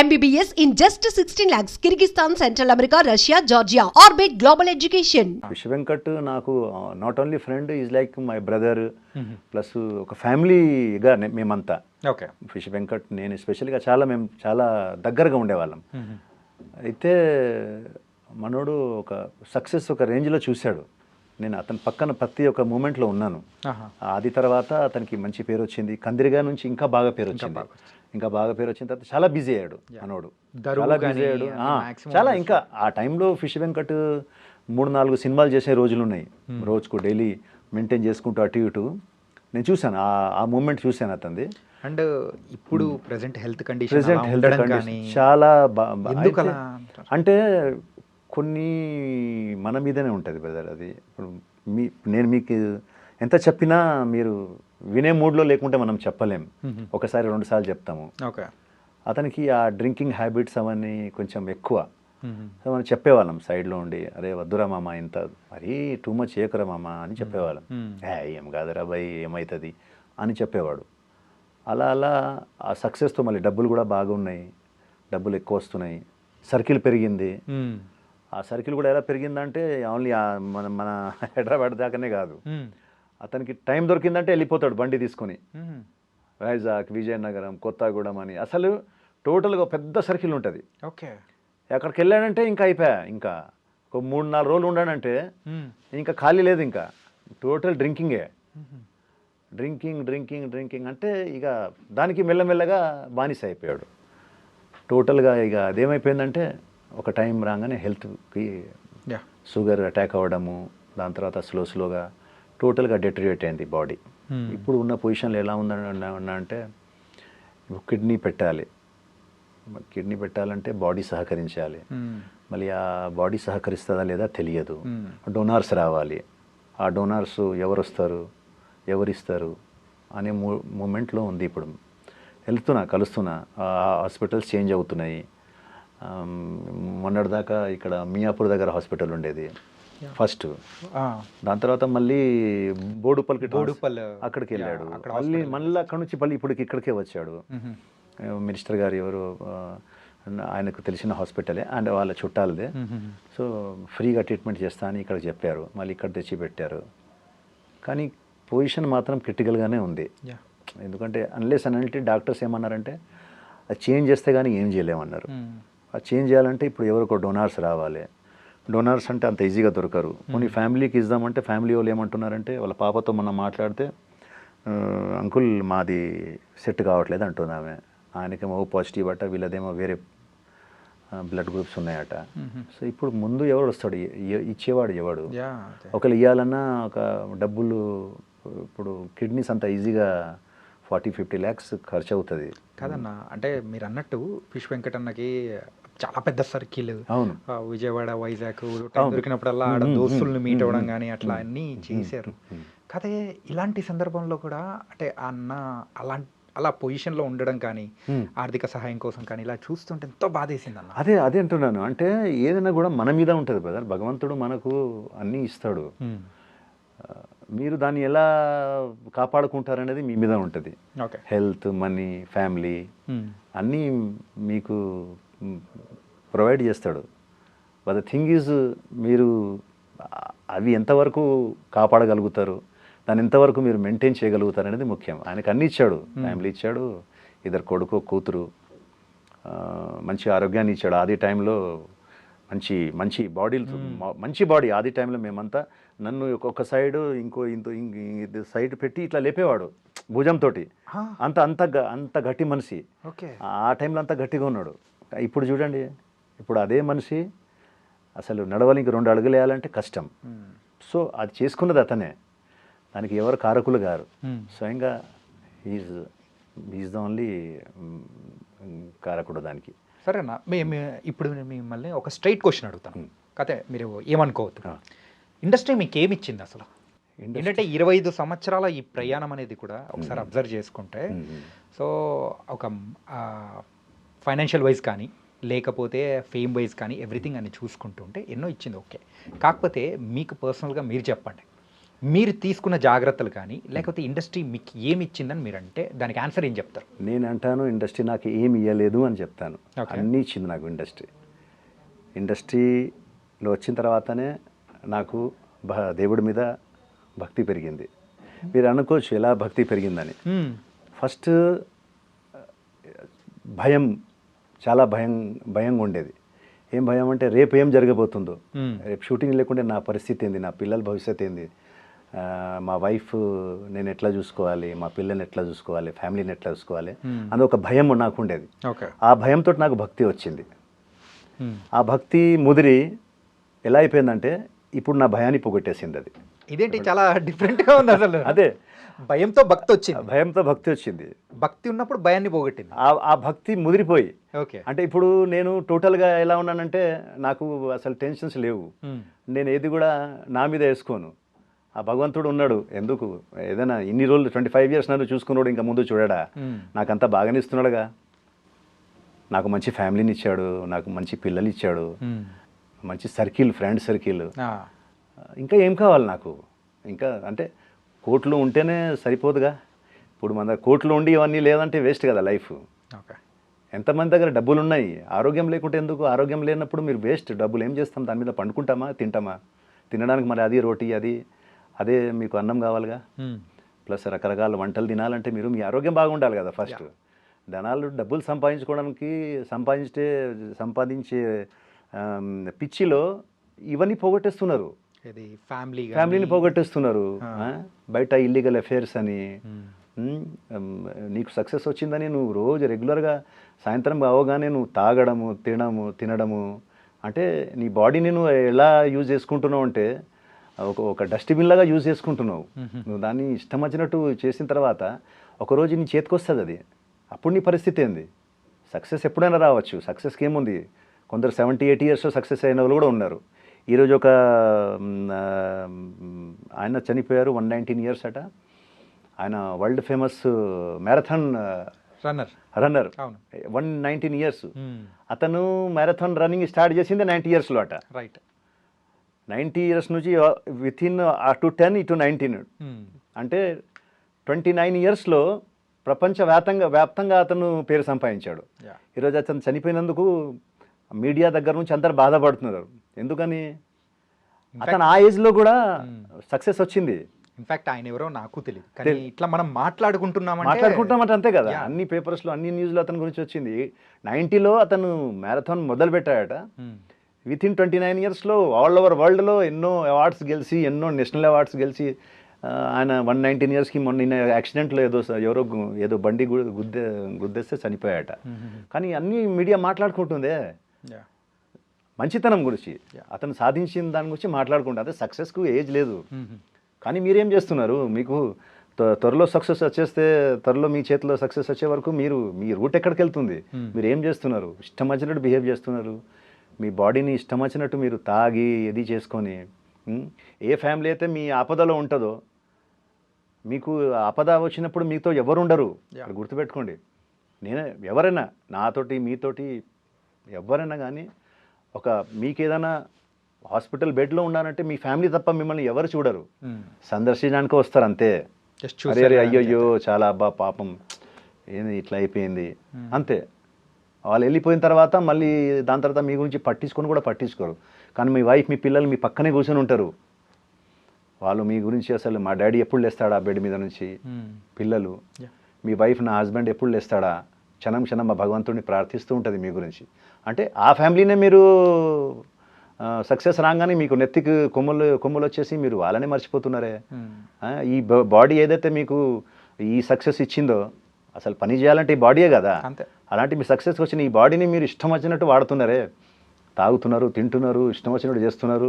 MBBS in just 16 lakhs. Kyrgyzstan, Central America, Russia, Georgia. Orbit Global Education. Vish Venkat నాకు not only friend is like my brother plus ఒక ఫ్యామిలీగా మేమంతా. Okay. Fish Venkat నేను ఎస్పెషల్గా మేము చాలా దగ్గరగా ఉండేవాళ్ళం. అయితే మనోడు ఒక సక్సెస్ ఒక రేంజ్లో చూశాడు. నేను అతని పక్కన ప్రతి ఒక్క మూమెంట్లో ఉన్నాను. అది తర్వాత అతనికి మంచి పేరు వచ్చింది. కందిరిగా నుంచి ఇంకా బాగా పేరు వచ్చింది. వచ్చిన తర్వాత చాలా బిజీ అయ్యాడు మనోడు. చాలా బిజీ అయ్యాడు. చాలా ఇంకా ఆ టైంలో ఫిష్ వెంకట్ 3-4 సినిమాలు చేసే రోజులు ఉన్నాయి. రోజుకు డైలీ మెయింటైన్ చేసుకుంటూ అటు ఇటు నేను చూశాను. ఆ మూమెంట్ చూశాను అతనిది. అండ్ ఇప్పుడు ప్రెసెంట్ హెల్త్ కండిషన్ చాలా అంటే కొన్ని మన మీదనే ఉంటుంది బ్రదర్. అది ఇప్పుడు నేను మీకు ఎంత చెప్పినా మీరు వినే మూడ్లో లేకుంటే మనం చెప్పలేం. ఒకసారి 2 సార్లు చెప్తాము. ఓకే. అతనికి ఆ డ్రింకింగ్ హ్యాబిట్స్ అవన్నీ కొంచెం ఎక్కువ. సో మనం చెప్పేవాళ్ళం సైడ్లో ఉండి, అరే వద్దురా మామ ఇంత మరీ టూ మచ్ చేయకురా మామ అని చెప్పేవాళ్ళం. ఏం కాదురా భయ్ ఏమవుతుంది అని చెప్పేవాడు. అలా అలా ఆ సక్సెస్తో మళ్ళీ డబ్బులు కూడా బాగున్నాయి, డబ్బులు ఎక్కువ వస్తున్నాయి, సర్కిల్ పెరిగింది. ఆ సర్కిల్ కూడా ఎలా పెరిగిందంటే ఓన్లీ మన హైదరాబాద్ దాకానే కాదు, అతనికి టైం దొరికిందంటే వెళ్ళిపోతాడు బండి తీసుకొని వైజాగ్, విజయనగరం, కొత్తగూడెం అని. అసలు టోటల్గా పెద్ద సర్కిల్ ఉంటుంది. ఓకే. అక్కడికి వెళ్ళాడంటే ఇంకా అయిపోయా. ఇంకా ఒక 3-4 రోజులు ఉండాడంటే ఇంకా ఖాళీ లేదు. ఇంకా టోటల్ డ్రింకింగే. డ్రింకింగ్ అంటే ఇక దానికి మెల్లమెల్లగా బానిస అయిపోయాడు టోటల్గా. ఇక అదేమైపోయిందంటే ఒక టైం రాగానే హెల్త్కి షుగర్ అటాక్ అవ్వడము, దాని తర్వాత స్లోగా టోటల్గా డెటరియేట్ అయింది బాడీ. ఇప్పుడు ఉన్న పొజిషన్లో ఎలా ఉందంటే కిడ్నీ పెట్టాలంటే బాడీ సహకరించాలి. మళ్ళీ ఆ బాడీ సహకరిస్తుందా లేదా తెలియదు. డోనార్స్ రావాలి. ఆ డోనార్స్ ఎవరిస్తారు అనే మూమెంట్లో ఉంది. ఇప్పుడు కలుస్తున్నా, హాస్పిటల్స్ చేంజ్ అవుతున్నాయి. మొన్నటిదాకా ఇక్కడ మియాపూర్ దగ్గర హాస్పిటల్ ఉండేది ఫస్ట్. దాని తర్వాత మళ్ళీ బోడుపల్లి అక్కడికి వెళ్ళాడు. మళ్ళీ అక్కడ నుంచి ఇక్కడికే వచ్చాడు. మినిస్టర్ గారు ఎవరు ఆయనకు తెలిసిన హాస్పిటలే అండ్ వాళ్ళ చుట్టాలదే. సో ఫ్రీగా ట్రీట్మెంట్ చేస్తా అని ఇక్కడ చెప్పారు. మళ్ళీ ఇక్కడ తెచ్చి పెట్టారు. కానీ పొజిషన్ మాత్రం క్రిటికల్గానే ఉంది. ఎందుకంటే అన్లెస్ అంటే డాక్టర్స్ ఏమన్నారంటే అది చేంజ్ చేస్తే కానీ ఏం చేయలేమన్నారు. అది చేంజ్ చేయాలంటే ఇప్పుడు ఎవరికో డోనార్స్ రావాలి. డోనార్స్ అంటే అంత ఈజీగా దొరకరు. కొన్ని ఫ్యామిలీకి ఇద్దామంటే ఫ్యామిలీ వాళ్ళు ఏమంటున్నారంటే వాళ్ళ పాపతో మనం మాట్లాడితే అంకుల్ మాది సెట్ కావట్లేదు అంటుంది ఆమె. ఆయనకేమో పాజిటివ్ అట, వీళ్ళదేమో వేరే బ్లడ్ గ్రూప్స్ ఉన్నాయట. సో ఇప్పుడు ముందు ఎవరు వస్తాడు, ఇచ్చేవాడు ఎవడు? ఒకళ్ళు ఇవ్వాలన్నా ఒక డబ్బులు, ఇప్పుడు కిడ్నీస్ అంత ఈజీగా 40-50 lakhs ఖర్చు అవుతుంది కాదన్నా. అంటే మీరు అన్నట్టు ఫిష్ వెంకట్ అన్నకి చాలా పెద్ద సర్కిల్. అవును. విజయవాడ, వైజాగ్ దొరికినప్పుడల్లా ఆడ దోస్తుల్ని మీట్ అవ్వడం కానీ అట్లా అన్నీ చేశారు. కాదే ఇలాంటి సందర్భంలో కూడా అంటే అన్న అలా పొజిషన్లో ఉండడం కానీ ఆర్థిక సహాయం కోసం కానీ ఇలా చూస్తుంటే ఎంతో బాధేసింది అన్న. అదే అంటున్నాను. అంటే ఏదైనా కూడా మన మీద ఉంటుంది బ్రదర్. భగవంతుడు మనకు అన్నీ ఇస్తాడు. మీరు దాన్ని ఎలా కాపాడుకుంటారనేది మీ మీద ఉంటుంది. హెల్త్, మనీ, ఫ్యామిలీ అన్నీ మీకు ప్రొవైడ్ చేస్తాడు. బట్ ద థింగ్ ఈజ్ మీరు అవి ఎంతవరకు కాపాడగలుగుతారు, దాన్ని ఎంతవరకు మీరు మెయింటైన్ చేయగలుగుతారు అనేది ముఖ్యం. ఆయనకు అన్నీ ఇచ్చాడు. ఫ్యామిలీ ఇచ్చాడు, 2 కొడుకు, కూతురు, మంచి ఆరోగ్యాన్ని ఇచ్చాడు. ఆది టైంలో మంచి మంచి బాడీ. ఆది టైంలో మేమంతా నన్ను ఒక్కొక్క సైడ్ ఇంకో సైడ్ పెట్టి ఇట్లా లేపేవాడు భుజంతో. అంత గట్టి మనిషి. ఆ టైంలో అంత గట్టిగా ఉన్నాడు. ఇప్పుడు చూడండి, ఇప్పుడు అదే మనిషి అసలు నడవాలి, ఇంక 2 అడుగులు వేయాలంటే కష్టం. సో అది చేసుకున్నది అతనే, దానికి ఎవరు కారకులు గారు. స్వయంగా ఈజ్ ద ఓన్లీ కారకుడు దానికి. సరేనా, ఇప్పుడు మిమ్మల్ని ఒక స్ట్రైట్ క్వశ్చన్ అడుగుతాను. కథ మీరు ఏమనుకోవద్దు. ఇండస్ట్రీ మీకు ఏమిచ్చింది అసలు? ఏంటంటే 25 సంవత్సరాల ఈ ప్రయాణం అనేది కూడా ఒకసారి అబ్జర్వ్ చేసుకుంటే, సో ఒక ఫైనాన్షియల్ వైజ్ కానీ లేకపోతే ఫేమ్ వైజ్ కానీ ఎవ్రీథింగ్ అని చూసుకుంటుంటే ఎన్నో ఇచ్చింది. ఓకే. కాకపోతే మీకు పర్సనల్గా మీరు చెప్పండి, మీరు తీసుకున్న జాగ్రత్తలు కానీ లేకపోతే ఇండస్ట్రీ మీకు ఏమి ఇచ్చిందని మీరు అంటే దానికి ఆన్సర్ ఏం చెప్తారు? నేను అంటాను ఇండస్ట్రీ నాకు ఏమి ఇవ్వలేదు అని చెప్తాను. Okay. అన్నీ ఇచ్చింది నాకు ఇండస్ట్రీలో వచ్చిన తర్వాతనే నాకు దేవుడి మీద భక్తి పెరిగింది. మీరు అనుకోవచ్చు ఎలా భక్తి పెరిగిందని. ఫస్ట్ భయం, చాలా భయంగా ఉండేది. ఏం భయం అంటే రేపు ఏం జరగబోతుందో, రేపు షూటింగ్ లేకుంటే నా పరిస్థితి ఏంది, నా పిల్లల భవిష్యత్తు ఏంది, మా వైఫ్ నేను ఎట్లా చూసుకోవాలి, మా పిల్లల్ని ఎట్లా చూసుకోవాలి, ఫ్యామిలీని ఎట్లా చూసుకోవాలి అని ఒక భయం నాకు ఉండేది. ఆ భయంతో నాకు భక్తి వచ్చింది. ఆ భక్తి ముదిరి ఎలా అయిపోయిందంటే ఇప్పుడు నా భయాన్ని పోగొట్టేసింది అది. ఇదేంటి చాలా డిఫరెంట్గా ఉంది అసలు. అదే భయంతో భక్తి వచ్చింది. భయంతో భక్తి వచ్చింది. భక్తి ఉన్నప్పుడు భయాన్ని పోగొట్టింది. ఆ భక్తి ముదిరిపోయి ఓకే. అంటే ఇప్పుడు నేను టోటల్గా ఎలా ఉన్నానంటే నాకు అసలు టెన్షన్స్ లేవు. నేను ఏది కూడా నా మీద వేసుకోను. ఆ భగవంతుడు ఉన్నాడు, ఎందుకు ఏదైనా ఇన్ని రోజులు 25 years నన్ను చూసుకున్నాడు, ఇంకా ముందు చూడడా, నాకంతా బాగానే ఇస్తున్నాడుగా. నాకు మంచి ఫ్యామిలీని ఇచ్చాడు, నాకు మంచి పిల్లలు ఇచ్చాడు, మంచి సర్కిల్, ఫ్రెండ్ సర్కిల్. ఇంకా ఏం కావాలి నాకు? ఇంకా అంటే కోట్లు ఉంటేనే సరిపోదుగా. ఇప్పుడు మన కోట్లు ఉండి ఇవన్నీ లేదంటే వేస్ట్ కదా లైఫ్. ఎంతమంది దగ్గర డబ్బులు ఉన్నాయి, ఆరోగ్యం లేకుంటే ఎందుకు? ఆరోగ్యం లేనప్పుడు మీరు వేస్ట్. డబ్బులు ఏం చేస్తాం? దాని మీద పండుకుంటామా, తింటామా? తినడానికి మరి అది రోటీ, అదే మీకు అన్నం కావాలిగా. ప్లస్ రకరకాల వంటలు తినాలంటే మీరు మీ ఆరోగ్యం బాగుండాలి కదా ఫస్ట్. ధనాలు డబ్బులు సంపాదించే పిచ్చిలో ఇవన్నీ పోగొట్టేస్తున్నారు. ఫ్యామిలీని పోగొట్టేస్తున్నారు. బయట ఇల్లీగల్ అఫేర్స్ అని. నీకు సక్సెస్ వచ్చిందని నువ్వు రోజు రెగ్యులర్గా సాయంత్రం అవగానే నువ్వు తాగడము, తినడము అంటే నీ బాడీని నువ్వు ఎలా యూజ్ చేసుకుంటున్నావు అంటే ఒక డస్ట్బిన్ లాగా యూజ్ చేసుకుంటున్నావు. నువ్వు దాన్ని ఇష్టం వచ్చినట్టు చేసిన తర్వాత ఒకరోజు నీ చేతికి వస్తుంది అది. అప్పుడు నీ పరిస్థితి ఏంది? సక్సెస్ ఎప్పుడైనా రావచ్చు. సక్సెస్కి ఏముంది? కొందరు 70-80 years సక్సెస్ అయిన వాళ్ళు కూడా ఉన్నారు. ఈరోజు ఒక ఆయన చనిపోయారు, 119 years అట. ఆయన world famous marathon runner, 119 years. అతను మ్యారథాన్ రన్నింగ్ స్టార్ట్ చేసింది 90 yearsలో అట. రైట్. 90 years నుంచి వితిన్ అటు 10 ఇటు 19 అంటే 29 yearsలో వ్యాప్తంగా అతను పేరు సంపాదించాడు. ఈరోజు అతను చనిపోయినందుకు మీడియా దగ్గర నుంచి అందరు బాధపడుతున్నారు. ఎందుకని? అతను ఆ ఏజ్లో కూడా సక్సెస్ వచ్చింది. ఇన్ఫాక్ట్ ఆయన ఎవరో నాకు తెలియదు, కానీ ఇట్లా మనం మాట్లాడుకుంటున్నామంటే అంతే కదా. అన్ని పేపర్స్లో, అన్ని న్యూస్లో అతని గురించి వచ్చింది. 90లో అతను మ్యారథాన్ మొదలు పెట్టాడట. వితిన్ 29 yearsలో ఆల్ ఓవర్ వరల్డ్లో ఎన్నో అవార్డ్స్ గెలిచి, ఎన్నో నేషనల్ అవార్డ్స్ గెలిచి ఆయన 119 yearsకి మొన్న యాక్సిడెంట్లో ఏదో బండి గుద్దేస్తే చనిపోయాట. కానీ అన్ని మీడియా మాట్లాడుకుంటుందే మంచితనం గురించి, అతను సాధించిన దాని గురించి మాట్లాడుకుంటా. అదే సక్సెస్కు ఏజ్ లేదు. కానీ మీరేం చేస్తున్నారు? మీకు త్వరలో సక్సెస్ వచ్చేస్తే, త్వరలో మీ చేతిలో సక్సెస్ వచ్చే వరకు మీ రూట్ ఎక్కడికి వెళ్తుంది? మీరు ఏం చేస్తున్నారు? ఇష్టం వచ్చినట్టు బిహేవ్ చేస్తున్నారు. మీ బాడీని ఇష్టం వచ్చినట్టు మీరు తాగి ఇది చేసుకొని, ఏ ఫ్యామిలీ అయితే మీ ఆపదలో ఉంటుందో, మీకు ఆపద వచ్చినప్పుడు మీతో ఎవరు ఉండరు. గుర్తుపెట్టుకోండి. ఎవరైనా నాతోటి, మీతోటి ఎవరైనా కానీ మీకు ఏదైనా హాస్పిటల్ బెడ్లో ఉన్నారంటే మీ ఫ్యామిలీ తప్ప మిమ్మల్ని ఎవరు చూడరు. సందర్శించడానికి వస్తారు అంతే. అరే అయ్యయ్యో చాలా అబ్బా పాపం ఏంది ఇట్లా అయిపోయింది అంతే. వాళ్ళు వెళ్ళిపోయిన తర్వాత మళ్ళీ దాని తర్వాత మీ గురించి పట్టించుకోరు. కానీ మీ వైఫ్, మీ పిల్లలు మీ పక్కనే కూర్చొని ఉంటారు. వాళ్ళు మీ గురించి అసలు మా డాడీ ఎప్పుడు లేస్తాడా బెడ్ మీద నుంచి, పిల్లలు, మీ వైఫ్, నా హస్బెండ్ ఎప్పుడు లేస్తాడా, క్షణం మా భగవంతుడిని ప్రార్థిస్తూ ఉంటుంది మీ గురించి. అంటే ఆ ఫ్యామిలీనే మీరు సక్సెస్ రాగానే మీకు నెత్తికి కొమ్ములు వచ్చేసి మీరు వాళ్ళనే మర్చిపోతున్నారే. ఈ బాడీ ఏదైతే మీకు ఈ సక్సెస్ ఇచ్చిందో, అసలు పని చేయాలంటే ఈ బాడీయే కదా. అలాంటి మీ సక్సెస్ వచ్చిన ఈ బాడీని మీరు ఇష్టం వచ్చినట్టు వాడుతున్నారే. తాగుతున్నారు, తింటున్నారు, ఇష్టం వచ్చినట్టు చేస్తున్నారు.